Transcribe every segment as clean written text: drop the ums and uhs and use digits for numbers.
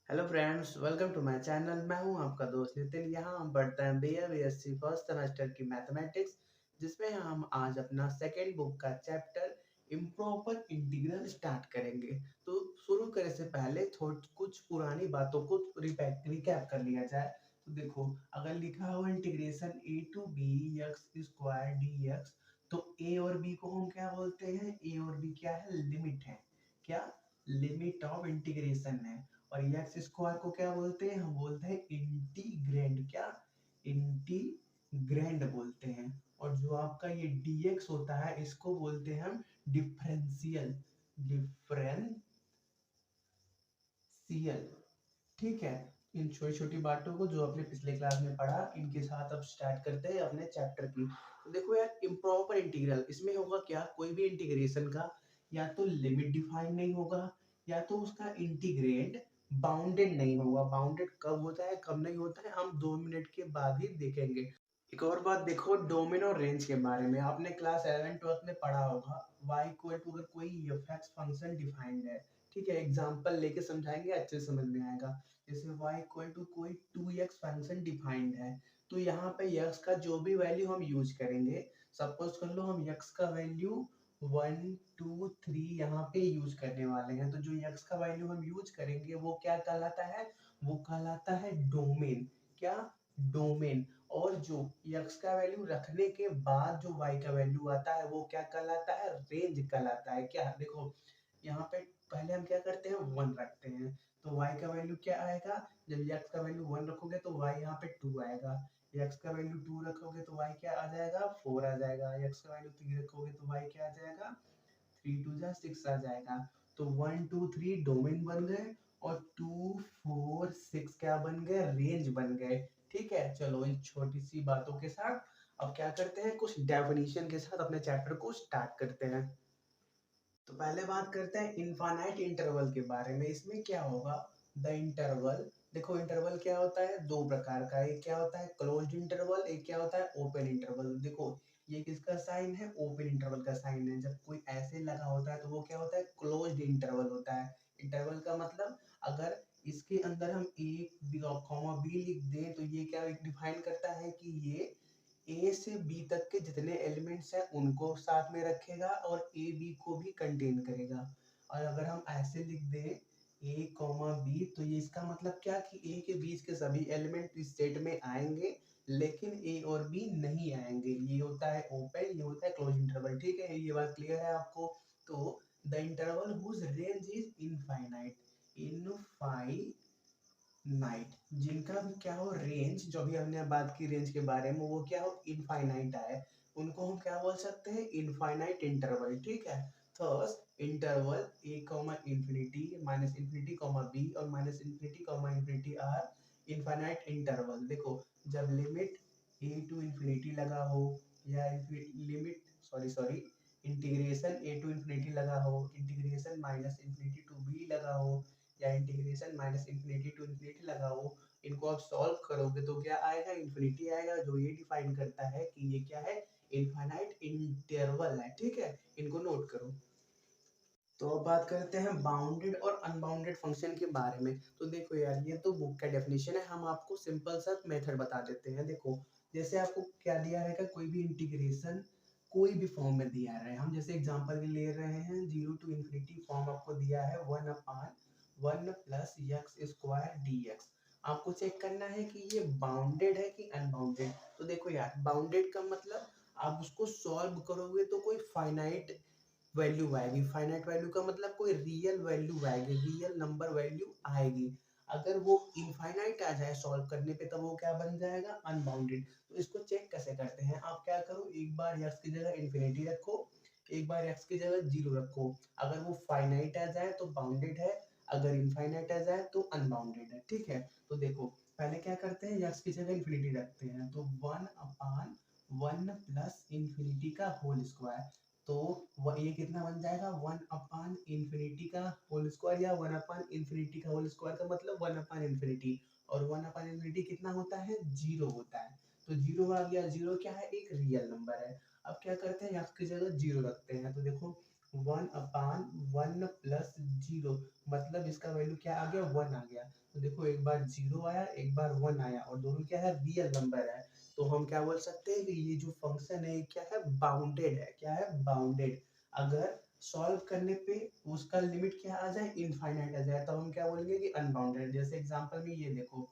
Hello friends, welcome to my channel. मैं हूं आपका दोस्त नितिन। यहाँ हम पढ़ते हैं बीएससी फर्स्ट सेमेस्टर की मैथमेटिक्स, जिसमें हम आज अपना सेकेंड बुक का चैप्टर इम्प्रॉपर इंटीग्रल स्टार्ट करेंगे। तो शुरू करने से पहले कुछ पुरानी बातों को रिकैप कर लिया जाए। तो देखो, अगर लिखा हो integration A to B X square D X, तो ए और बी को हम क्या बोलते हैं? ए और बी क्या है? लिमिट है। क्या? लिमिट ऑफ इंटीग्रेशन है। और एक्स स्क्वायर को क्या बोलते हैं? हम बोलते हैं इंटीग्रैंड। क्या? इंटीग्रैंड बोलते हैं। और जो आपका ये dx होता है, इसको बोलते हैं हम डिफरेंशियल। डिफरेंशियल। ठीक है। इन छोटी छोटी बातों को जो आपने पिछले क्लास में पढ़ा, इनके साथ अब स्टार्ट करते हैं अपने चैप्टर की। तो देखो यार, इम्प्रॉपर इंटीग्रल इसमें होगा क्या? कोई भी इंटीग्रेशन का या तो लिमिट डिफाइन नहीं होगा, या तो उसका इंटीग्रेंड बाउंडेड नहीं होगा। बाउंडेड कब होता है, कब नहीं होता है, हम 2 मिनट के बाद ही देखेंगे। एक और बात देखो, डोमेन और रेंज के बारे में आपने क्लास 11 12 में पढ़ा होगा। y इक्वल टू अगर कोई fx फंक्शन डिफाइंड है, ठीक है, एग्जांपल लेके समझाएंगे, अच्छे से समझ में आएगा। जैसे y इक्वल टू कोई 2x फंक्शन डिफाइंड है, तो यहाँ पे x का जो भी वैल्यू हम यूज करेंगे, सपोज कर लो हम x का वैल्यू 1 2 3 यहाँ पे यूज करने वाले हैं, तो जो x का वैल्यू हम यूज करेंगे वो क्या कहलाता है? वो कहलाता है डोमेन। क्या? डोमेन। और जो x का वैल्यू रखने के बाद जो y का वैल्यू आता है, वो क्या कहलाता है? रेंज कहलाता है। क्या? देखो, यहाँ पे पहले हम क्या करते हैं? 1 रखते हैं, तो y का वैल्यू क्या आएगा? जब x का वैल्यू 1 रखोगे तो y यहाँ पे 2 आएगा। x का वैल्यू 2 रखोगे तो y क्या आ जाएगा? 4 आ जाएगा। x का वैल्यू 3 रखोगे तो y क्या आ जाएगा? 3 2 जा 6 आ जाएगा। तो 1 2 3 डोमेन बन गए, और 2 4 6 क्या बन गए? रेंज बन गए। ठीक है, चलो इन छोटी सी बातों के साथ अब क्या करते हैं? कुछ डेफिनेशन के साथ अपने चैप्टर को स्टार्ट करते हैं। तो पहले बात करते हैं इनफाइनाइट इंटरवल के बारे में। इसमें क्या होगा? The interval. देखो, इंटरवल क्या होता है? दो प्रकार का। एक क्या होता है? Closed interval. एक क्या होता है? Open interval. देखो, ये किसका साइन है? ओपन इंटरवल का साइन है। जब कोई ऐसे लगा होता है तो वो क्या होता है? क्लोज्ड इंटरवल होता है। इंटरवल का मतलब, अगर इसके अंदर हम एक कॉमा बी लिख दें, तो ये क्या डिफाइन करता है कि ये ए से बी तक के जितने एलिमेंट्स हैं उनको साथ में रखेगा, और ए बी को भी कंटेन करेगा। और अगर हम ऐसे लिख दें ए कॉमा बी, तो ये इसका मतलब क्या कि ए के बीच के सभी एलिमेंट इस सेट में आएंगे, लेकिन ए और बी नहीं आएंगे। ये होता है ओपन, ये होता है क्लोज इंटरवल। ठीक है, ये बात क्लियर है आपको? तो the interval whose range is infinite. Infinite, जिनका भी क्या हो रेंज, जो भी हमने बात की रेंज के बारे में, वो क्या हो? इनफाइनाइट आए, उनको हम क्या बोल सकते हैं? Infinite interval. ठीक है। Thus interval a comma infinity minus infinity comma b और minus infinity comma infinity are infinite interval. देखो, जब लिमिट ए टू इंफिनिटी लगा हो, या limit sorry sorry integration A to infinity लगा हो, integration minus infinity to b लगा हो, या integration minus infinity to infinity लगा हो, इनको आप सॉल्व करोगे तो क्या आएगा? इंफिनिटी आएगा, जो ये डिफाइन करता है कि ये क्या है? इनफाइनाइट इंटरवल है। ठीक है, इनको नोट करो। तो अब बात करते हैं बाउंडेड और अनबाउंडेड फंक्शन के बारे में। तो देखो यार, ये तो बुक का डेफिनेशन है, हम आपको सिंपल सा मेथड बता देते हैं। देखो, जैसे आपको क्या दिया रहेगा? कोई भी इंटीग्रेशन कोई भी फॉर्म में दिया है, हम जैसे एग्जांपल ले रहे हैं, 0 टू इंफिनिटी फॉर्म आपको दिया है 1/1 प्लस एक्स स्क्वायर dx। आपको चेक करना है कि ये बाउंडेड है कि अनबाउंडेड। तो देखो यार, बाउंडेड का मतलब, आप उसको सॉल्व करोगे तो कोई फाइनाइट वैल्यू आएगी। फाइनाइट वैल्यू का मतलब कोई रियल वैल्यू आएगी, रियल नंबर वैल्यू आएगी। अगर वो इनफाइनाइट आ जाए सॉल्व करने पे, तब वो क्या बन जाएगा? अनबाउंडेड। तो इसको चेक कैसे करते हैं? आप क्या करो, एक बार x की जगह इन्फिनिटी रखो, एक बार x की जगह 0 रखो। अगर वो फाइनाइट आ जाए तो बाउंडेड है, अगर इनफाइनाइट आ जाए तो अनबाउंडेड है। ठीक है, तो देखो, पहले क्या करते हैं? x की जगह इन्फिनिटी रखते हैं, तो 1/1 प्लस इन्फिनिटी का होल स्क्वायर। तो ये कितना बन जाएगा? 1/इंफिनिटी का होल स्क्वायर, या 1/इंफिनिटी का होल स्क्वायर का मतलब 1/इंफिनिटी। और 1/इंफिनिटी कितना होता है? 0 होता है। तो 0 आ गया। 0 क्या है? एक रियल नंबर है। अब क्या करते हैं? x की जगह 0 रखते हैं, तो देखो one upon one plus zero, मतलब इसका वैल्यू क्या आ गया, वन आ गया। तो देखो एक बार जीरो आया, एक बार वन आया, और दोनों क्या है, रियल नंबर है। तो हम क्या बोल सकते हैं कि ये जो फंक्शन है क्या है, बाउंडेड है। क्या है, बाउंडेड। अगर सॉल्व करने पे उसका लिमिट क्या आ जाए, इनफाइनाइट आ जाए, तब हम क्या बोलेंगे कि अनबाउंडेड। जैसे एग्जांपल में ये देखो,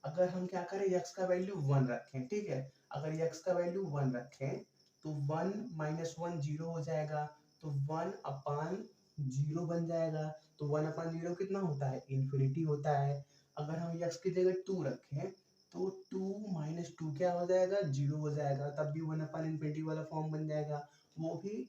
अगर हम क्या करें, x का वैल्यू वन रखें, ठीक है, अगर x का वैल्यू वन रखें तो वन माइनस वन जीरो हो जाएगा, तो वन अपान जीरो बन जाएगा। तो वन अपान जीरो कितना होता है, इन्फिनिटी होता है। अगर हम x की जगह टू रखें तो टू माइनस टू क्या हो जाएगा, जीरो हो जाएगा, तब भी वन अपान इन्फिनिटी वाला फॉर्म बन जाएगा। वो भी,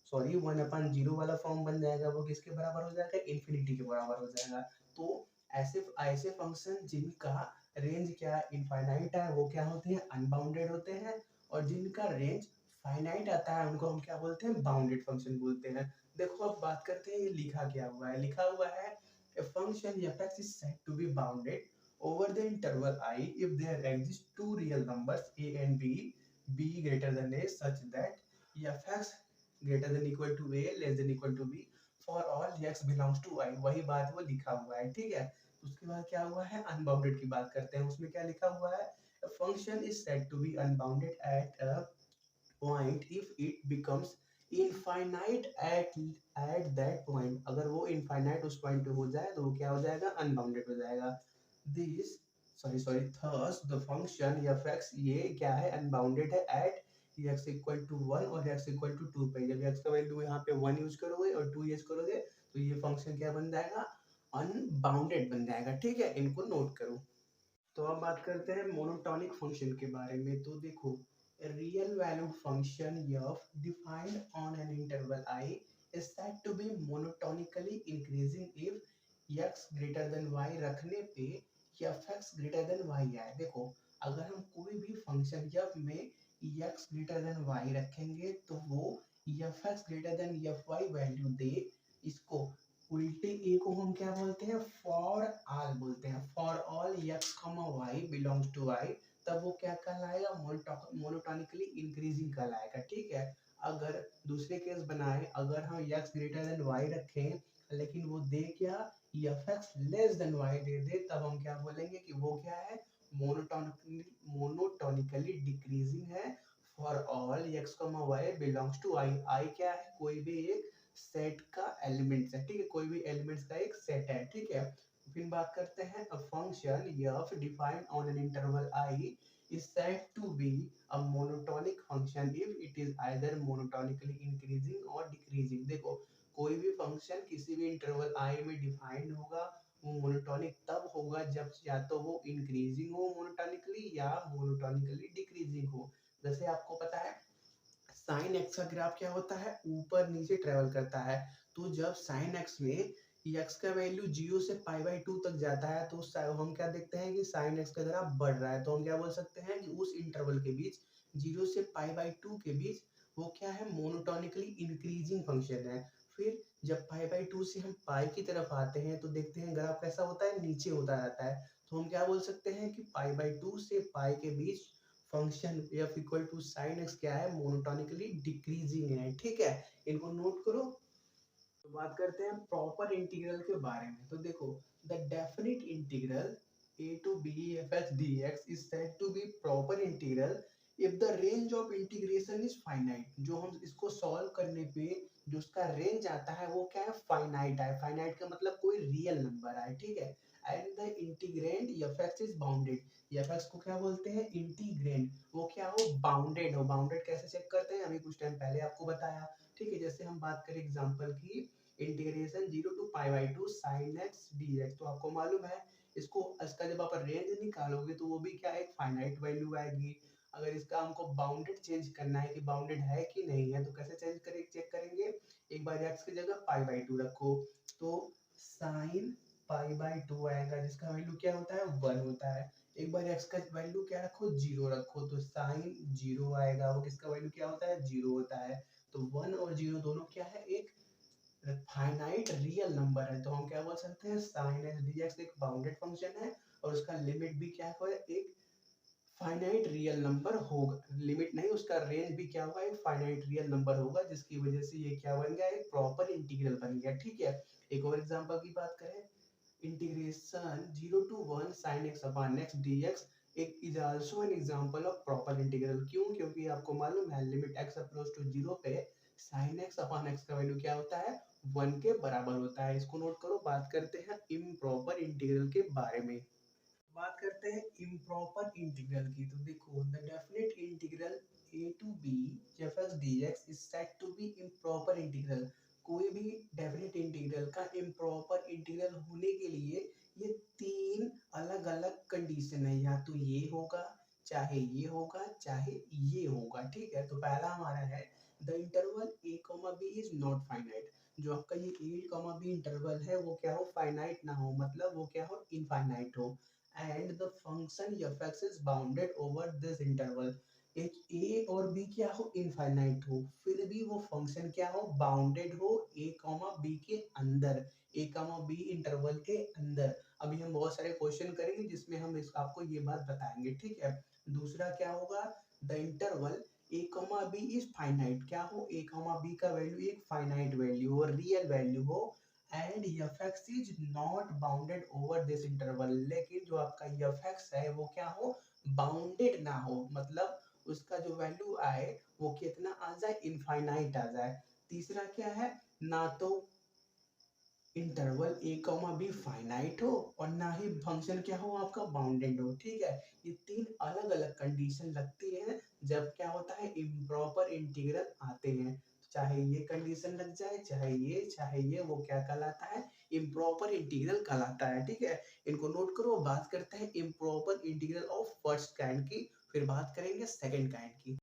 सॉरी, वन अपान जीरो वाला फॉर्म बन जाएगा, वो किसके बराबर हो जाएगा, इन्फिनिटी के बराबर हो जाएगा। तो ऐसे ऐसे फंक्शन जिनका रेंज क्या इनफाइनाइट है वो क्या होते हैं, अनबाउंडेड होते हैं। और जिनका रेंज फाइनाइट आता है उनको हम क्या बोलते हैं, बाउंडेड फंक्शन बोलते हैं। देखो अब बात करते हैं ये लिखा क्या हुआ है, लिखा हुआ है a function f(x) is said to be bounded over the interval I if there exist two real numbers a and b greater than a such that f(x) greater than equal to a less than equal to b for all x belongs to I। वही बात वो लिखा हुआ है, ठीक है। उसके बाद क्या हुआ है, अनबाउंडेड की बात करते हैं। उसमें क्या लिखा हुआ है, function is said to be unbounded at a point if it becomes infinite at that point. अगर वो इनफाइनाइट उस पॉइंट पे हो जाए तो वो क्या हो जाएगा, अनबाउंडेड हो जाएगा। This, sorry thus the function f(x) ये क्या है, अनबाउंडेड है at x equal to one और x इक्वल टू टू पे। जब x का वैल्यू यहाँ पे वन यूज करोगे और टू यूज करोगे तो ये फंक्शन क्या बन जाएगा, अनबाउंडेड बन जाएगा, ठीक है। इनको नोट करो। तो अब बात करते हैं मोनोटॉनिक फंक्शन के बारे में। तो देखो, real valued function f defined on an interval I is said to be monotonically increasing if x greater than y रखने पे f(x) ग्रेटर देन y आए। देखो, अगर हम कोई भी फंक्शन f में x ग्रेटर देन y रखेंगे तो वो f(x) greater than fy value दे। इसको उल्टे ए को हम क्या बोलते हैं, फॉर ऑल बोलते हैं। For all x, y belongs to I, तब वो क्या कहलाएगा, मोनोटोनिकली इंक्रीजिंग कहलाएगा, ठीक है। अगर दूसरे केस बनाए, अगर हम x ग्रेटर देन y रखें लेकिन वो दे क्या, f(x) लेस देन y दे दे, तब हम क्या बोलेंगे कि वो क्या है, मोनोटोनिकली डिक्रीजिंग है। For all x, y belongs to I। I क्या है, कोई भी एक सेट का एलिमेंट्स है, ठीक है, कोई भी एलिमेंट्स का एक सेट है, ठीक है। फिर बात करते हैं a function f defined on an interval I is said to be a monotonic function if it is either monotonically increasing or decreasing। देखो, कोई भी फंक्शन किसी भी इंटरवल I में डिफाइंड होगा, वो मोनोटोनिक तब होगा जब या तो वो इंक्रीजिंग हो मोनोटोनिकली या मोनोटोनिकली डिक्रीजिंग हो। जैसे आपको पता है साइन एक्स का ग्राफ क्या होता है, ऊपर नीचे ट्रेवल करता है। तो जब साइन एक्स में एक्स का वैल्यू जीरो से पाई बाई टू तक जाता है तो हम क्या देखते हैं कि साइन एक्स का ग्राफ बढ़ रहा है। तो हम क्या बोल सकते हैं कि उस इंटरवल के बीच, जीरो से पाई बाई टू के बीच, वो क्या है, मोनोटोनिकली इंक्रीजिंग फंक्शन है। फिर जब पाई बाई टू से हम पाई की तरफ आते हैं तो देखते हैं ग्राफ कैसा होता है, नीचे होता रहता है। तो हम क्या बोल सकते हैं कि पाई बाई टू से पाई के बीच function f equal to sine x क्या है, मोनोटोनिकली डिक्रीजिंग है, ठीक है। इनको नोट करो। तो बात करते हैं प्रॉपर इंटीग्रल के बारे में। तो देखो, the definite integral a to b f(x) dx is said to be proper integral if the range of integration is finite। जो हम इसको सॉल्व करने पे जो उसका रेंज आता है वो क्या है, फाइनाइट है। फाइनाइट का मतलब कोई रियल नंबर है, ठीक है। And the integrand f(x) is bounded. f(x) को क्या बोलते हैं, इंटीग्रेंड। वो क्या हो, बाउंडेड हो। बाउंडेड कैसे चेक करते हैं, अभी कुछ टाइम पहले आपको बताया, ठीक है। जैसे हम बात करें एग्जांपल की, integration zero to pi by two sine X D X, तो आपको मालूम है इसको, इसका जब आप रेंज निकालोगे तो वो भी क्या है, एक फाइनाइट वैल्यू आएगी। अगर इसका हमको बाउंडेड चेंज करना है कि बाउंडेड है कि नहीं है, तो कैसे चेंज करें, चेक करेंगे। एक बार एक्स की जगह पाई बाई टू रखो तो साइन पाई बाई टू आएगा जिसका वैल्यू क्या होता है, वन होता है। एक बार एक्स का वैल्यू क्या रखो, जीरो रखो, तो साइन जीरो आएगा, वो किसका वैल्यू क्या होता है, जीरो होता है। तो वन और जीरो दोनों क्या है, एक फाइनाइट रियल नंबर है। तो हम क्या बोल सकते हैं, साइन एक्स डी एक्स एक बाउंडेड फंक्शन है और उसका लिमिट भी क्या है, एक फाइनाइट रियल नंबर होगा, लिमिट नहीं, उसका रेंज भी क्या होगा, एक फाइनाइट रियल नंबर होगा, जिसकी वजह से ये क्या बन गया, एक प्रॉपर इंटीग्रल बन गया। ठीक है, एक और एग्जांपल की बात करें, integration 0 to 1 sin x upon x dx एक is also an example of proper integral. क्यों? क्योंकि आपको मालूम है लिमिट x अप्रोच टू 0 पे sin x upon x का वैल्यू क्या होता है, 1 के बराबर होता है। इसको नोट करो। बात करते हैं इम्प्रॉपर इंटीग्रल के बारे में। बात करते हैं इम्प्रॉपर इंटीग्रल की। तो देखो, the definite integral a to b f x dx is said to be improper integral। कोई भी डेफिनेट इंटीग्रल का इम्प्रॉपर इंटीग्रल होने के लिए ये तीन अलग अलग कंडीशन है, या तो ये होगा, चाहे ये होगा, चाहे ये होगा। ठीक है, तो पहला हमारा है the interval a comma b is not finite. जो आपका ये a कॉमा b इंटरवल है वो क्या हो, फाइनाइट ना हो, मतलब वो क्या हो, इनफाइनाइट हो। and the function f(x) is bounded over this interval। एक a और b क्या हो, इनफाइनाइट हो, फिर भी वो फंक्शन क्या हो, बाउंडेड हो a कॉमा b के अंदर, a कॉमा b इंटरवल के अंदर। अभी हम बहुत सारे क्वेश्चन करेंगे जिसमें हम इस आपको ये बात बताएंगे। ठीक है, दूसरा क्या होगा, the interval a comma b is finite. क्या हो, a कॉमा b का वैल्यू एक फाइनाइट वैल्यू हो, रियल वैल्यू हो, and f(x) is not bounded over this interval. लेकिन जो आपका f(x) है वो क्या हो, बाउंडेड ना हो, मतलब उसका जो वैल्यू आए वो कितना आ जाए, इनफाइनाइट आ जाए। तीसरा क्या है, ना तो interval a comma b finite हो और ना ही फंक्शन क्या हो आपका, बाउंडेड हो। ठीक है, ये तीन अलग अलग कंडीशन लगती है जब क्या होता है, इम्प्रॉपर इंटीग्रल आते हैं। चाहे ये कंडीशन लग जाए, चाहे ये, वो क्या कहलाता है, इम्प्रॉपर इंटीग्रल कहलाता है। ठीक है, इनको नोट करो। बात करते हैं improper integral of first kind की, फिर बात करेंगे सेकंड काइंड की।